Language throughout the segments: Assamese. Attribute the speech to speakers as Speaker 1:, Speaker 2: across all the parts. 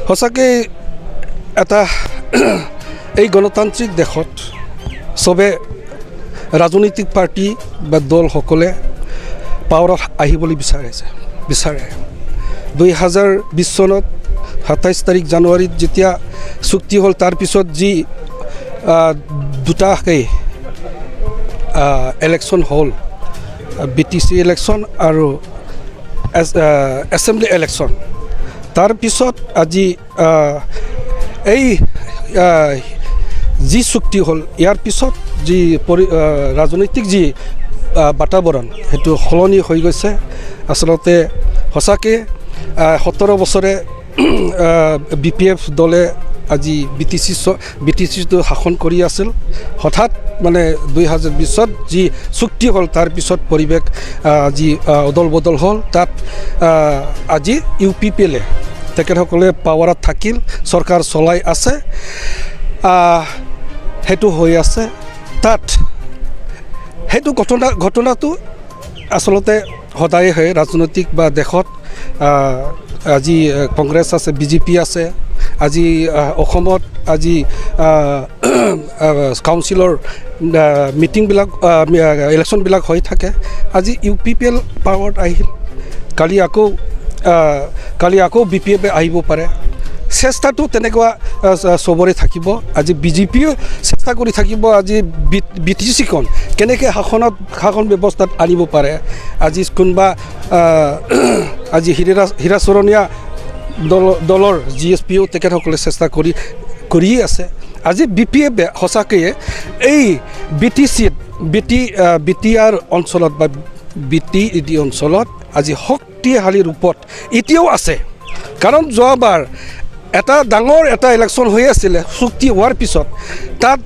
Speaker 1: সঁচাকৈ এটা এই গণতান্ত্ৰিক দেশত চবে ৰাজনৈতিক পাৰ্টি বা দলসকলে পাৱাৰত আহিবলৈ বিচাৰে 2020 চনত 27 তাৰিখ জানুৱাৰীত যেতিয়া চুক্তি হ'ল তাৰপিছত যি দুটাকৈ ইলেকশ্যন হ'ল BTC ইলেকশ্যন আৰু এছেম্বলি ইলেকশ্যন তাৰপিছত আজি এই যি চুক্তি হ'ল ইয়াৰ পিছত যি ৰাজনৈতিক যি বাতাবৰণ সেইটো সলনি হৈ গৈছে আচলতে সঁচাকৈ 17 বছৰে BPF দলে আজি BTCটো শাসন কৰি আছিল হঠাৎ মানে 2020ত যি চুক্তি হ'ল তাৰপিছত পৰিৱেশ যি অদল বদল হ'ল তাত আজি UPPলে তেখেতসকলে পাৱাৰত থাকিল চৰকাৰ চলাই আছে সেইটো হৈ আছে তাত সেইটো ঘটনাটো আচলতে সদায় হয় ৰাজনৈতিক বা দেশত আজি কংগ্ৰেছ আছে BJP আছে আজি অসমত আজি কাউন্সিলৰ মিটিংবিলাক ইলেকশ্যনবিলাক হৈ থাকে আজি UPPL পাৱাৰত আহিল কালি আকৌ BPF আহিব পাৰে চেষ্টাটো তেনেকুৱা চবৰে থাকিব আজি BJPও চেষ্টা কৰি থাকিব আজি BTCখন কেনেকৈ শাসন ব্যৱস্থাত আনিব পাৰে আজি কোনোবা আজি হীৰাচৰণীয়া দলৰ GSPও তেখেতসকলে চেষ্টা কৰিয়ে আছে আজি BPF সঁচাকৈয়ে এই BTR অঞ্চলত বা BTED অঞ্চলত আজি শক্তিশালী ৰূপত এতিয়াও আছে কাৰণ যোৱাবাৰ এটা ডাঙৰ এটা ইলেকশ্যন হৈ আছিলে চুক্তি হোৱাৰ পিছত তাত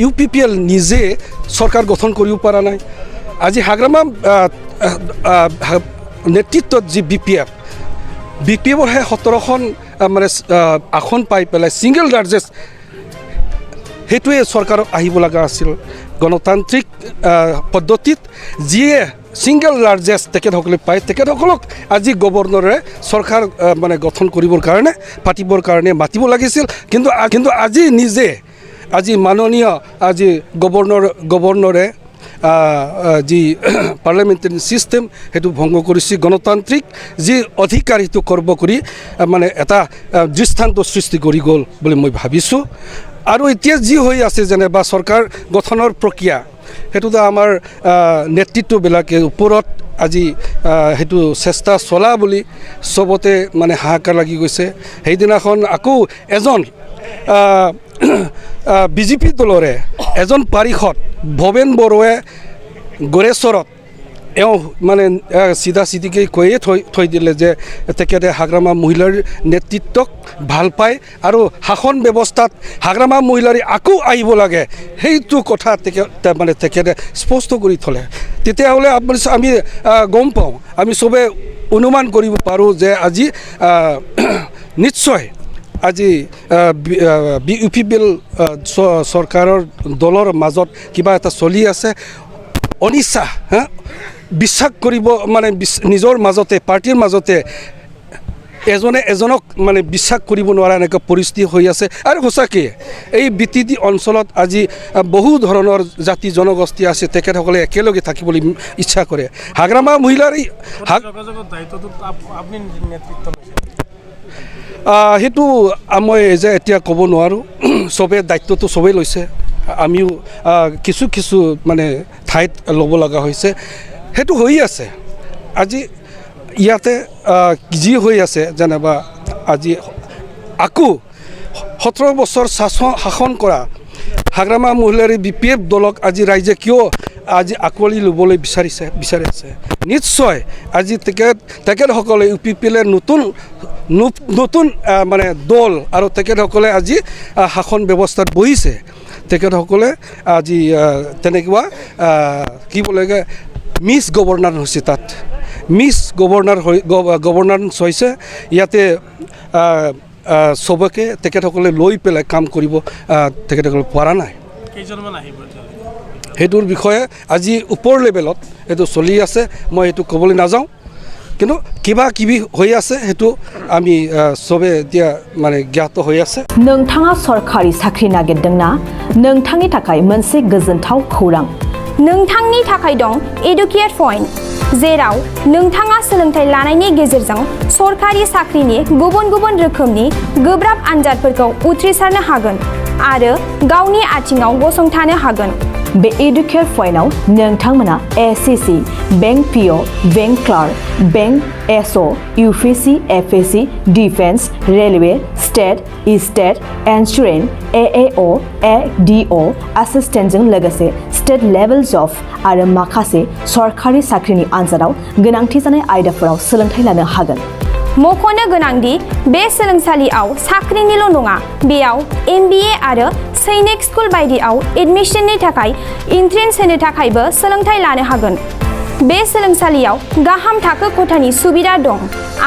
Speaker 1: UPPL নিজে চৰকাৰ গঠন কৰিব পৰা নাই আজি হাগ্ৰামা নেতৃত্বত যি BPFৰহে 17খন মানে আসন পাই পেলাই ছিংগল লাৰ্জেষ্ট সেইটোৱে চৰকাৰত আহিব লগা আছিল গণতান্ত্ৰিক পদ্ধতিত যিয়ে ছিংগল লাৰ্জেষ্ট তেখেতসকলে পায় তেখেতসকলক আজি গভৰ্ণৰে চৰকাৰ মানে গঠন কৰিবৰ কাৰণে পাতিবৰ কাৰণে মাতিব লাগিছিল কিন্তু আজি নিজে আজি মাননীয় আজি গভৰ্ণৰে যি পাৰ্লিয়ামেণ্টাৰী ছিষ্টেম সেইটো ভংগ কৰিছে গণতান্ত্ৰিক যি অধিকাৰ সেইটো খৰ্ব কৰি মানে এটা দৃষ্টান্ত সৃষ্টি কৰি গ'ল বুলি মই ভাবিছোঁ আৰু এতিয়া যি হৈ আছে যেনেবা চৰকাৰ গঠনৰ প্ৰক্ৰিয়া সেইটোতো আমাৰ নেতৃত্ববিলাকে ওপৰত আজি সেইটো চেষ্টা চলা বুলি চবতে মানে হাহাকাৰ লাগি গৈছে সেইদিনাখন আকৌ এজন BJP দলৰে এজন পাৰিষদ ভৱেন বৰুৱাই গড়েশ্বৰত মানে চিধাকৈ কৈয়ে থৈ দিলে যে তেখেতে হাগ্ৰামা মহিলাৰ নেতৃত্বক ভাল পায় আৰু শাসন ব্যৱস্থাত হাগ্ৰামা মহিলাৰ আকৌ আহিব লাগে সেইটো কথা তেখেতে স্পষ্ট কৰি থ'লে তেতিয়াহ'লে আমি গম পাওঁ আমি চবে অনুমান কৰিব পাৰোঁ যে আজি নিশ্চয় আজি UPPL চৰকাৰৰ দলৰ মাজত কিবা এটা চলি আছে অনিচ্ছা বিশ্বাস কৰিব মানে নিজৰ মাজতে পাৰ্টিৰ মাজতে এজনে এজনক মানে বিশ্বাস কৰিব নোৱাৰা এনেকুৱা পৰিস্থিতি হৈ আছে আৰু সঁচাকৈ এই BTD অঞ্চলত আজি বহু ধৰণৰ জাতি জনগোষ্ঠী আছে তেখেতসকলে একেলগে থাকিবলৈ ইচ্ছা কৰে হাগ্ৰামা মহিলাৰ সেইটো মই যে এতিয়া ক'ব নোৱাৰোঁ চবে দায়িত্বটো চবেই লৈছে আমিও কিছু মানে ঠাইত ল'ব লগা হৈছে সেইটো হৈ আছে আজি ইয়াতে যি হৈ আছে যেনিবা আজি আকৌ 17 বছৰ শাসন কৰা হাগ্ৰামা মহিলাৰ BPF দলক আজি ৰাইজে কিয় আজি আঁকোৱালি ল'বলৈ বিচাৰিছে নিশ্চয় আজি তেখেতসকলে UPPLৰ নতুন মানে দল আৰু তেখেতসকলে আজি শাসন ব্যৱস্থাত বহিছে তেখেতসকলে আজি তেনেকুৱা কি বোলে মিছ গভৰ্ণাৰ হৈছে তাত মিছ গভৰ্ণান্স হৈছে ইয়াতে চবকে তেখেতসকলে লৈ পেলাই কাম কৰিব তেখেতসকলে পৰা নাই সেইটোৰ বিষয়ে আজি ওপৰ লেভেলত এইটো চলি আছে মই এইটো ক'বলৈ নাযাওঁ কিন্তু কিবা কিবি হৈ আছে সেইটো আমি চবে এতিয়া মানে জ্ঞাত হৈ আছে
Speaker 2: नोंथाङा सरखारि साख्रि नागिरदोंना नोंथांनि थाखाय मोनसे गोजोनथाव खौरां
Speaker 3: नोंथांनि थाखाय दं एडुकेट पइन्ट जेराव नोंथाङा सोलोंथाइ लानायनि गेजेरजों सरखारि साख्रिनि गुबुन गुबुन रोखोमनि गोब्राब आनजादफोरखौ उथ्रिसारनो हागोन आरो गावनि आथिङाव गसंथानो हागोन
Speaker 2: बे एडुकेट पइन्टआव नोंथांमोना SSC bank PO bank clerk bank SO UPSC FSC defence railway state insurance AAO ADO एसिस्टेन्टजों लोगोसे स्टेट लेभेल जब आरो माखासे सरखारि साख्रिनि आनजादाव गोनांथि जानाय आयदाफोराव सोलोंथाइ लानो हागोन
Speaker 3: मख'नो गोनांदि बे सोलोंसालियाव साख्रिनिल' नङा बेयाव एमबिए आरो सैनिक स्कुल बायदियाव एडमिशननि थाखाय एन्ट्रेन्स होनो थाखायबो सोलोंथाइ लानो हागोन बे सोलोंसालियाव गाहाम थाखो खथानि सुबिदा दं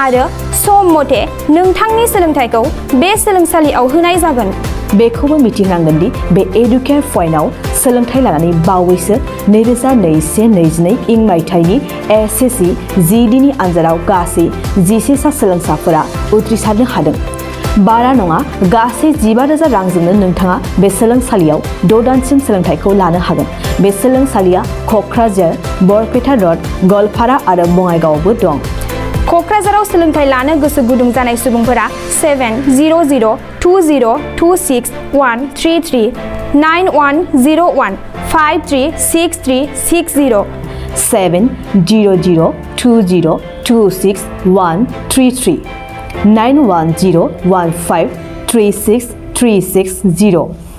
Speaker 3: आरो सम मथे नोंथांनि सोलोंथाइखौ बे सोलोंसालियाव होनाय जागोन
Speaker 2: बेखौबो मिथिनांगोन दि बे एडुकेट पइन्टआव सोलोंथाइ लानानै बावैसो 2021-22 इं मायथाइनि एसएससि जिडिनि आनजादाव गासै 11 सा सोलोंसाफोरा उथ्रिसारनो हादों बारा नङा गासै 15,000 रांजोंनो नोंथाङा बे सोलोंसालियाव 6 दानसिम सोलोंथाइखौ लानो हागोन बे सोलोंसालिया क'क्राझार बरपेटा रड गलपारा आरो बङाइगावआवबो दं
Speaker 3: क'क्राझाराव सोलोंथाइ लानो गोसो गुदुं जानाय सुबुंफोरा 70020261133 9101 536360
Speaker 2: 70020261133 9101536360